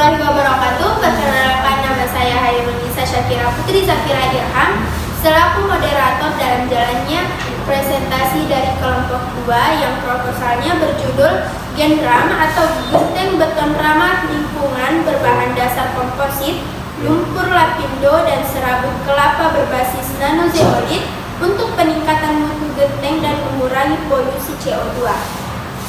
warahmatullahi wabarakatuh. Perkenalkan, nama saya Hairunisa Syakira Putri Zafira Irham selaku moderator dalam jalannya presentasi dari kelompok 2 yang proposalnya berjudul Genram atau Genteng Beton Ramah Lingkungan berbahan dasar komposit, lumpur lapindo dan serabut kelapa berbasis nanozeolit untuk peningkatan mutu genteng dan mengurangi polusi CO2.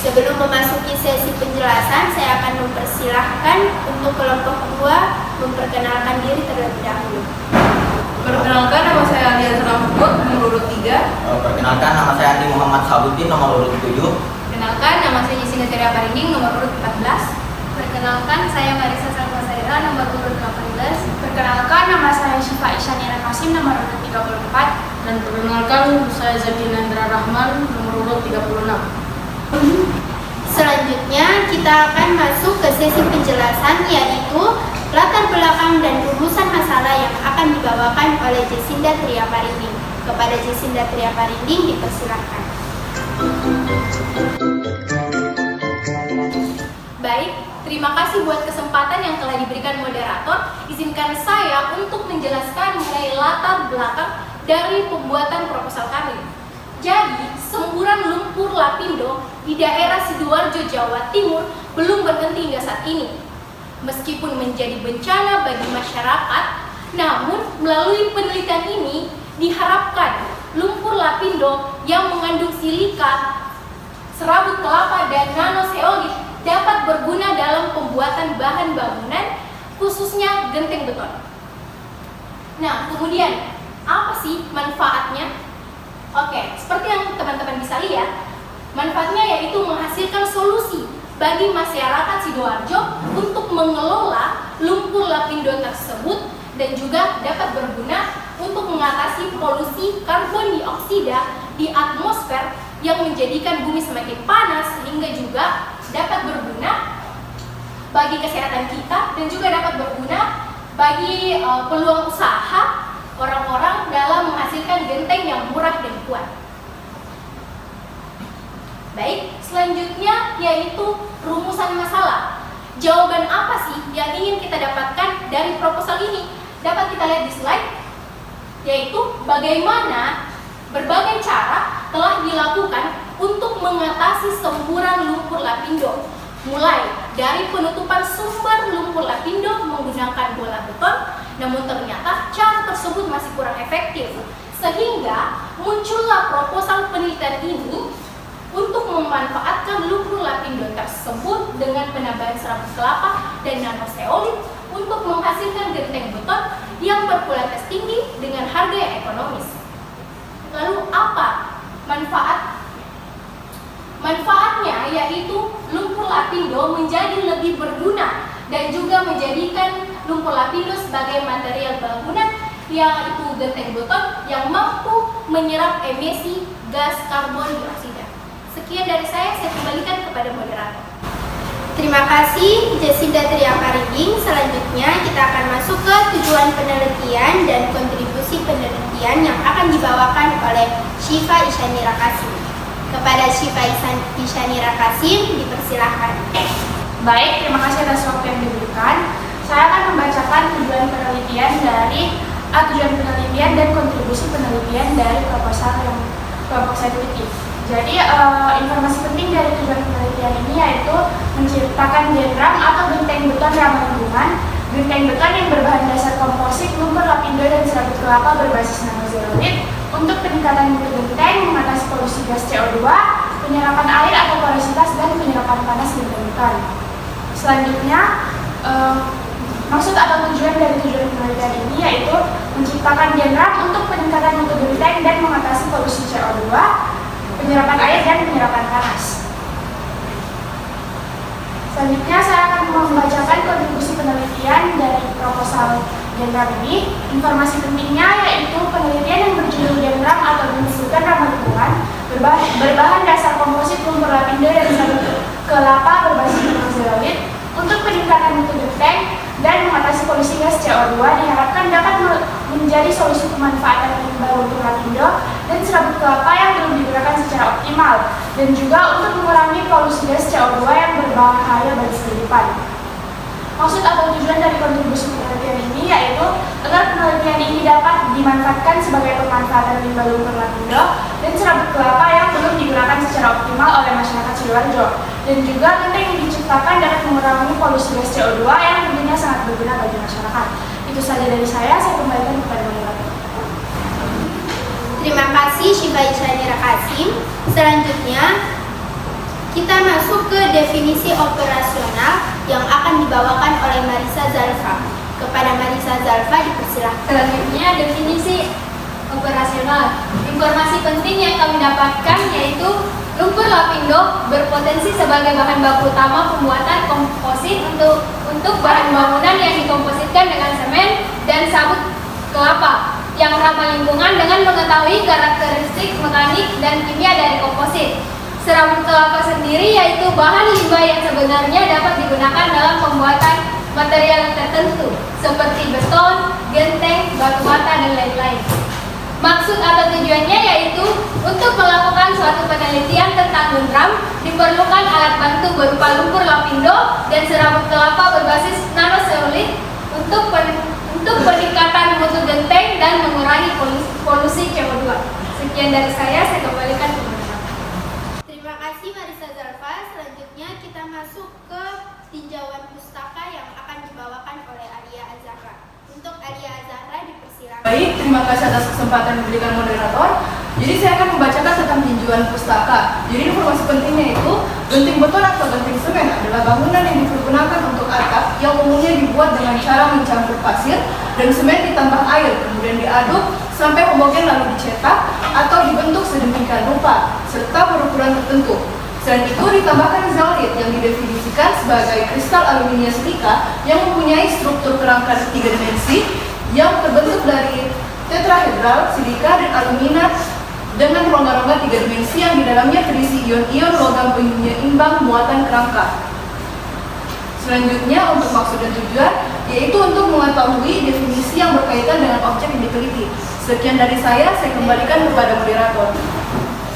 Sebelum memasuki sesi penjelasan, saya akan mempersilahkan untuk kelompok 2 memperkenalkan diri terlebih dahulu. Perkenalkan, nama saya Alias Rahmat, nomor urut 3. Perkenalkan, nama saya Andi Muhammad Sabuddin, nomor urut 7. Perkenalkan, nama saya Jessica Teria Paringing, nomor urut 14. Perkenalkan, saya Marisa Salma Saira, nomor urut 18. Perkenalkan, nama saya Syifa Isyaniara Kasim, nomor urut 34. Dan perkenalkan, saya Zaki Nandra Rahman, nomor urut 36. Selanjutnya kita akan masuk ke sesi penjelasan, yaitu latar belakang dan rumusan masalah yang akan dibawakan oleh Jesinda Tria Parinding. Kepada Jesinda Tria Parinding dipersilakan. Baik, terima kasih buat kesempatan yang telah diberikan moderator. Izinkan saya untuk menjelaskan mengenai latar belakang dari pembuatan proposal kami. Jadi, semburan lumpur lapindo di daerah Sidoarjo, Jawa Timur belum berhenti hingga saat ini. Meskipun menjadi bencana bagi masyarakat, namun melalui penelitian ini diharapkan lumpur lapindo yang mengandung silika, serabut kelapa dan nanozeolit dapat berguna dalam pembuatan bahan bangunan, khususnya genteng beton. Nah, kemudian apa sih manfaatnya? Oke, seperti yang teman-teman bisa lihat, manfaatnya yaitu menghasilkan solusi bagi masyarakat Sidoarjo untuk mengelola lumpur lapindo tersebut dan juga dapat berguna untuk mengatasi polusi karbon dioksida di atmosfer yang menjadikan bumi semakin panas, hingga juga dapat berguna bagi kesehatan kita dan juga dapat berguna bagi peluang usaha orang-orang dalam menghasilkan genteng yang murah dan kuat. Baik, selanjutnya yaitu rumusan masalah. Jawaban apa sih yang ingin kita dapatkan dari proposal ini? Dapat kita lihat di slide, yaitu bagaimana berbagai cara telah dilakukan untuk mengatasi semburan lumpur lapindo. Mulai dari penutupan sumber lumpur lapindo menggunakan bola beton, namun ternyata cara tersebut masih kurang efektif, sehingga muncullah proposal penelitian ini untuk memanfaatkan lumpur lapindo tersebut dengan penambahan serabut kelapa dan nanozeolit untuk menghasilkan genteng beton yang berkualitas tinggi dengan harga yang ekonomis. Lalu apa manfaatnya yaitu lumpur lapindo menjadi lebih berguna dan juga menjadikan lumpur lapindo sebagai material bangunan yang itu genteng beton yang mampu menyerap emisi gas karbon dioksida. Sekian dari saya kembalikan kepada moderator. Terima kasih Jesinda Tria Parinding. Selanjutnya kita akan masuk ke tujuan penelitian dan kontribusi penelitian yang akan dibawakan oleh Syifa Isyaniara Kasim. Kepada Syifa Isyaniara Kasim dipersilahkan. Baik, terima kasih atas waktu yang diberikan. Saya akan membacakan tujuan penelitian dan kontribusi penelitian dari proposal yang kelompok saya teliti. Jadi, informasi penting dari tujuan penelitian ini yaitu menciptakan genram atau genteng beton ramah lingkungan. Genteng beton yang berbahan dasar komposit, lumpur lapindo dan serabut kelapa berbasis nanozeolit untuk peningkatan mutu genteng, mengatasi polusi gas CO2, penyerapan air atau porositas, dan penyerapan panas genteng beton. Selanjutnya, maksud atau tujuan dari tujuan penelitian ini yaitu menciptakan genram untuk peningkatan mutu genteng dan mengatasi polusi CO2, penyerapan air dan penyerapan panas. Selanjutnya saya akan membacakan kontribusi penelitian dari proposal genram ini. Informasi pentingnya yaitu penelitian yang berjudul genram atau genteng ramah lingkungan berbahan dasar komposit, lumpur lapindo dan serabut kelapa berbasis nanozeolit untuk peningkatan mutu genteng dan mengatasi polusi gas CO2 diharapkan dapat menjadi solusi pemanfaatan limbah lumpur lapindo dan serabut kelapa yang belum digunakan secara optimal, dan juga untuk mengurangi polusi gas CO2 yang berbahaya bagi kehidupan. Maksud atau tujuan dari kontribusi penelitian ini yaitu agar penelitian ini dapat dimanfaatkan sebagai pemanfaatan limbah lumpur lapindo dan serabut kelapa yang belum digunakan secara optimal oleh masyarakat Sidoarjo, dan juga genteng yang diciptakan dapat mengurangi polusi gas CO2 yang tentunya sangat berguna bagi masyarakat. Itu saja dari saya kembalikan kepada moderator. Terima kasih Syifa Isyanira Kasim. Selanjutnya kita masuk ke definisi operasional yang akan dibawakan oleh Marisa Zalfa. Kepada Marisa Zalfa dipersilahkan. Selanjutnya definisi operasional. Informasi penting yang kami dapatkan yaitu lumpur lapindo berpotensi sebagai bahan baku utama pembuatan komposit untuk bahan bangunan yang dikompositkan dengan semen dan sabut kelapa yang ramah lingkungan dengan mengetahui karakteristik mekanik dan kimia dari komposit. Serabut kelapa sendiri yaitu bahan limbah yang sebenarnya dapat digunakan dalam pembuatan material tertentu seperti beton, genteng, batu bata, dan lain-lain. Maksud atau tujuannya yaitu untuk melakukan suatu penelitian tentang gendram diperlukan alat bantu berupa lumpur lapindo dan serabut kelapa berbasis nanoselulit untuk peningkatan mutu genteng dan mengurangi polusi CO2. Sekian dari saya kembalikan ke Terima kasih Marisa Zalfa. Selanjutnya kita masuk ke tinjauan pustaka yang akan dibawakan oleh Alia Azahra. Untuk Alia Azahra dipersilakan. Baik, terima kasih atas kesempatan yang diberikan moderator. Jadi saya akan membacakan tentang tinjauan pustaka. Jadi informasi pentingnya itu, genting beton atau genting semen adalah bangunan yang dipergunakan untuk atap yang umumnya dibuat dengan cara mencampur pasir dan semen ditambah air, kemudian diaduk sampai homogen lalu dicetak atau dibentuk sedemikian rupa serta berukuran tertentu. Selain itu ditambahkan zeolit yang didefinisikan sebagai kristal aluminium silika yang mempunyai struktur kerangka 3 dimensi yang terbentuk dari tetrahedral, silika, dan alumina dengan rongga-rongga 3 dimensi yang di dalamnya terisi ion-ion logam penyeimbang muatan kerangka. Selanjutnya untuk maksud dan tujuan yaitu untuk mengetahui definisi yang berkaitan dengan objek yang diteliti. Sekian dari saya kembalikan kepada moderator.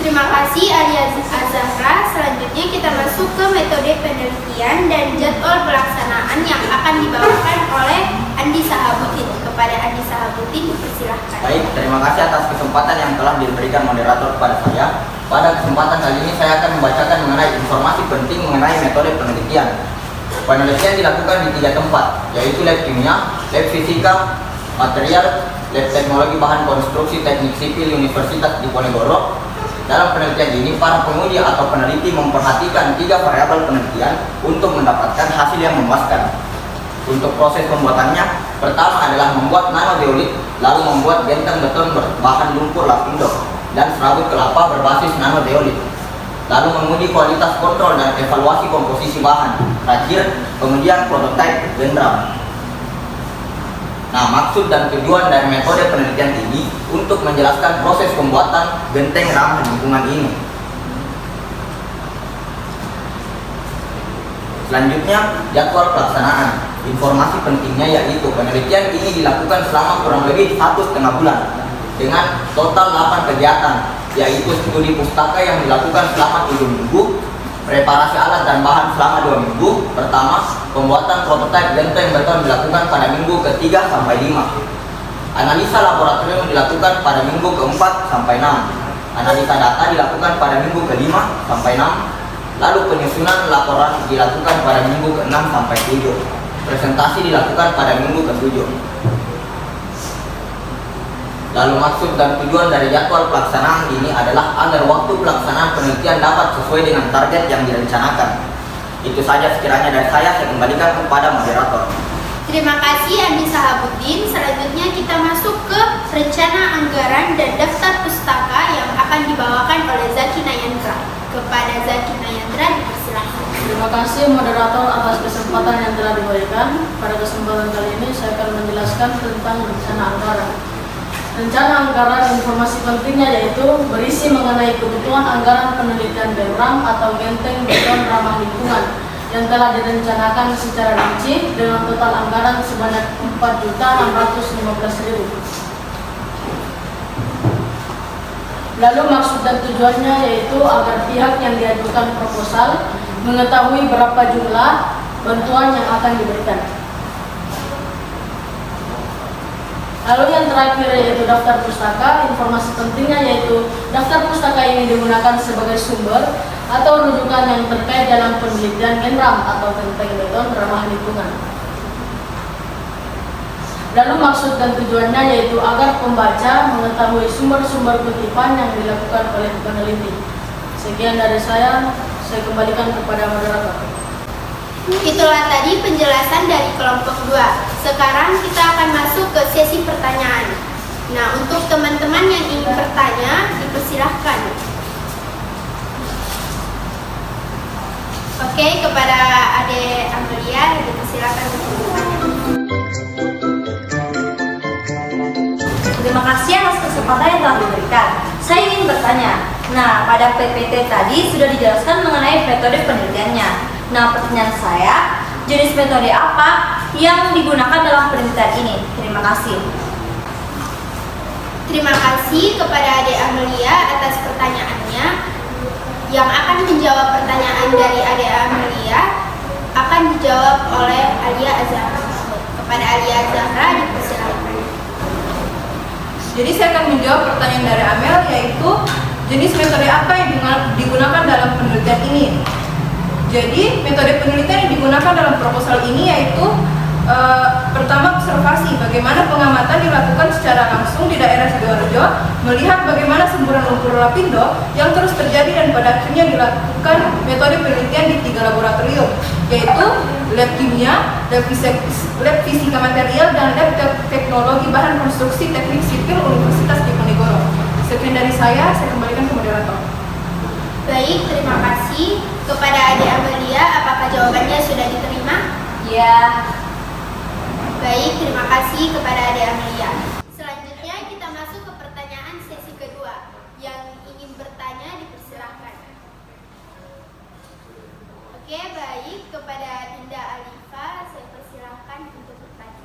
Terima kasih Alia Azahra. Selanjutnya kita masuk ke metode penelitian dan jadwal pelaksanaan yang akan dibawakan oleh Andi Sahabuddin. Kepada Andi Sahabuddin dipersilahkan. Baik, terima kasih atas kesempatan yang telah diberikan moderator kepada saya. Pada kesempatan kali ini saya akan membacakan mengenai informasi penting mengenai metode penelitian. Penelitian dilakukan di 3 tempat, yaitu lab kimia, lab fisika, material, lab teknologi bahan konstruksi teknik sipil Universitas Diponegoro. Dalam penelitian ini, para penguji atau peneliti memperhatikan 3 variabel penelitian untuk mendapatkan hasil yang memuaskan. Untuk proses pembuatannya, pertama adalah membuat nanozeolit, lalu membuat genteng beton berbahan lumpur lapindo dan serabut kelapa berbasis nanozeolit. Lalu menguji kualitas kontrol dan evaluasi komposisi bahan. Terakhir, kemudian prototipe gendram. Nah, maksud dan tujuan dari metode penelitian ini untuk menjelaskan proses pembuatan genteng ramah lingkungan ini. Selanjutnya, jadwal pelaksanaan. Informasi pentingnya yaitu penelitian ini dilakukan selama kurang lebih 1,5 bulan dengan total 8 kegiatan, yaitu studi pustaka yang dilakukan selama 7 minggu, preparasi alat dan bahan selama 2 minggu. Pertama, pembuatan prototipe genteng beton dilakukan pada minggu ke-3 sampai 5. Analisa laboratorium dilakukan pada minggu ke-4 sampai 6. Analisa data dilakukan pada minggu ke-5 sampai 6. Lalu penyusunan laporan dilakukan pada minggu ke-6 sampai 7. Presentasi dilakukan pada minggu ke-7. Lalu maksud dan tujuan dari jadwal pelaksanaan ini adalah agar waktu pelaksanaan penelitian dapat sesuai dengan target yang direncanakan. Itu saja sekiranya dari saya kembalikan kepada moderator. Terima kasih Andi Sahabuddin. Selanjutnya kita masuk ke rencana anggaran dan daftar pustaka yang akan dibawakan oleh Zaki Nayandra. Kepada Zaki Nayandra dipersilakan. Terima kasih moderator atas kesempatan yang telah diberikan. Pada kesempatan kali ini saya akan menjelaskan tentang rencana anggaran. Rencana anggaran informasi pentingnya yaitu berisi mengenai kebutuhan anggaran penelitian gendram atau genteng beton ramah lingkungan yang telah direncanakan secara rinci dengan total anggaran sebanyak 4.615.000. Lalu maksud dan tujuannya yaitu agar pihak yang diajukan proposal mengetahui berapa jumlah bantuan yang akan diberikan. Lalu yang terakhir yaitu daftar pustaka. Informasi pentingnya yaitu daftar pustaka ini digunakan sebagai sumber atau rujukan yang terkait dalam penelitian Genram atau genteng beton ramah lingkungan. Lalu maksud dan tujuannya yaitu agar pembaca mengetahui sumber-sumber kutipan yang dilakukan oleh peneliti. Sekian dari saya kembalikan kepada moderator. Itulah tadi penjelasan dari kelompok 2. Sekarang kita akan masuk ke sesi pertanyaan. Nah, untuk teman-teman yang ingin bertanya, dipersilahkan. Oke, kepada Ade Amelia, dipersilahkan untuk bertanya. Terima kasih atas kesempatan yang telah diberikan. Saya ingin bertanya. Nah, pada PPT tadi sudah dijelaskan mengenai metode penelitiannya. Nah, pertanyaan saya, jenis metode apa yang digunakan dalam penelitian ini? Terima kasih. Terima kasih kepada Ade Amelia atas pertanyaannya. Yang akan menjawab pertanyaan dari Ade Amelia akan dijawab oleh Alia Azhara. Kepada Alia Azhara, dipersilakan. Jadi saya akan menjawab pertanyaan dari Amel, yaitu jenis metode apa yang digunakan dalam penelitian ini. Jadi metode penelitian yang digunakan dalam proposal ini yaitu pertama observasi, bagaimana pengamatan dilakukan secara langsung di daerah Sidoarjo, melihat bagaimana semburan lumpur lapindo yang terus terjadi dan pada akhirnya dilakukan metode penelitian di 3 laboratorium, yaitu lab kimia, lab fisika material, dan lab teknologi bahan konstruksi teknik sipil Universitas Diponegoro. Sekian dari saya kembalikan ke moderator. Baik, terima kasih kepada Ade Amelia. Apakah jawabannya sudah diterima? Ya. Baik, terima kasih kepada Ade Amelia. Selanjutnya kita masuk ke pertanyaan sesi kedua. Yang ingin bertanya dipersilahkan. Oke, baik, kepada Dinda Alifa, saya persilahkan untuk bertanya.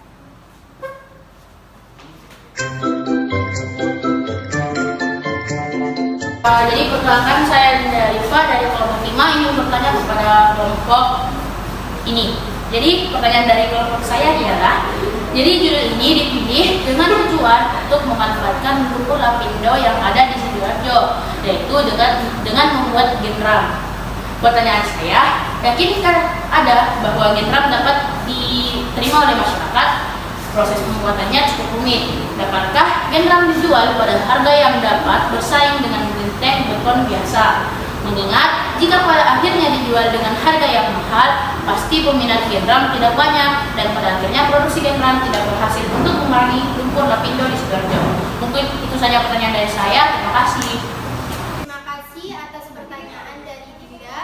Jadi perkenalkan, saya Dinda Alifa dari kelompok 5 ingin bertanya kepada kelompok ini. Jadi pertanyaan dari kelompok saya ialah, jadi judul ini dipilih dengan tujuan untuk memanfaatkan lumpur lapindo yang ada di Sidoarjo, yaitu dengan membuat Genram. Pertanyaan saya, yakinkah ada bahwa Genram dapat diterima oleh masyarakat? Proses pembuatannya cukup rumit. Dapatkah Genram dijual pada harga yang dapat bersaing dengan genteng beton biasa? Mengingat jika pada akhirnya dijual dengan harga yang mahal, pasti peminat Genram tidak banyak dan pada akhirnya produksi Genram tidak berhasil untuk mengurangi lumpur lapindo di Sidoarjo. Mungkin itu saja pertanyaan dari saya. Terima kasih. Terima kasih atas pertanyaan dari Dinda.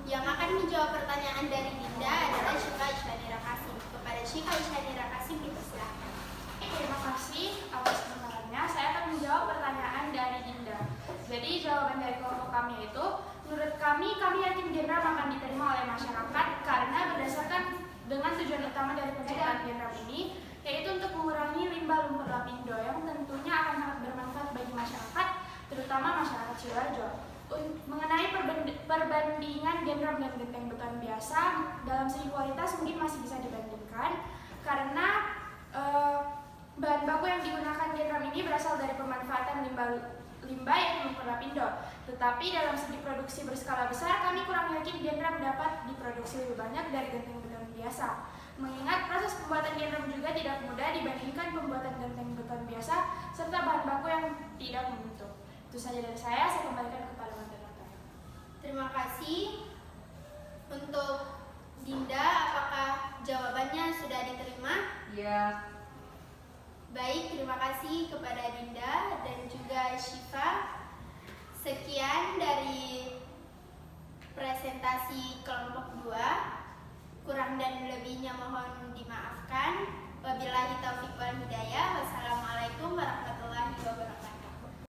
Yang akan menjawab pertanyaan dari Dinda adalah Syika Ishanira Kasim. Kepada Syika Ishanira Kasim, dipersilakan. Terima kasih atas pertanyaannya. Saya akan menjawab pertanyaan dari Dinda. Jadi jawaban dari kelompok kami itu, menurut kami yakin Genram akan diterima oleh masyarakat karena berdasarkan dengan tujuan utama dari penciptaan Genram ini, yaitu untuk mengurangi limbah lumpur lapindo yang tentunya akan sangat bermanfaat bagi masyarakat, terutama masyarakat Sidoarjo. Mengenai perbandingan Genram dan genteng beton biasa, dalam segi kualitas mungkin masih bisa dibandingkan karena bahan baku yang digunakan Genram ini berasal dari pemanfaatan limbah yang lumpur lapindo. Tetapi dalam segi produksi berskala besar, kami kurang yakin Genram dapat diproduksi lebih banyak dari genteng beton biasa. Mengingat proses pembuatan Genram juga tidak mudah dibandingkan pembuatan genteng beton biasa serta bahan baku yang tidak membentuk. Itu saja dari saya kembalikan kepada moderator. Terima kasih. Untuk Dinda, apakah jawabannya sudah diterima? Ya. Baik, terima kasih kepada Dinda dan juga Syifa. Sekian dari presentasi kelompok 2. Kurang dan lebihnya mohon dimaafkan. Wabillahi taufiq wal hidayah. Wassalamualaikum warahmatullahi wabarakatuh.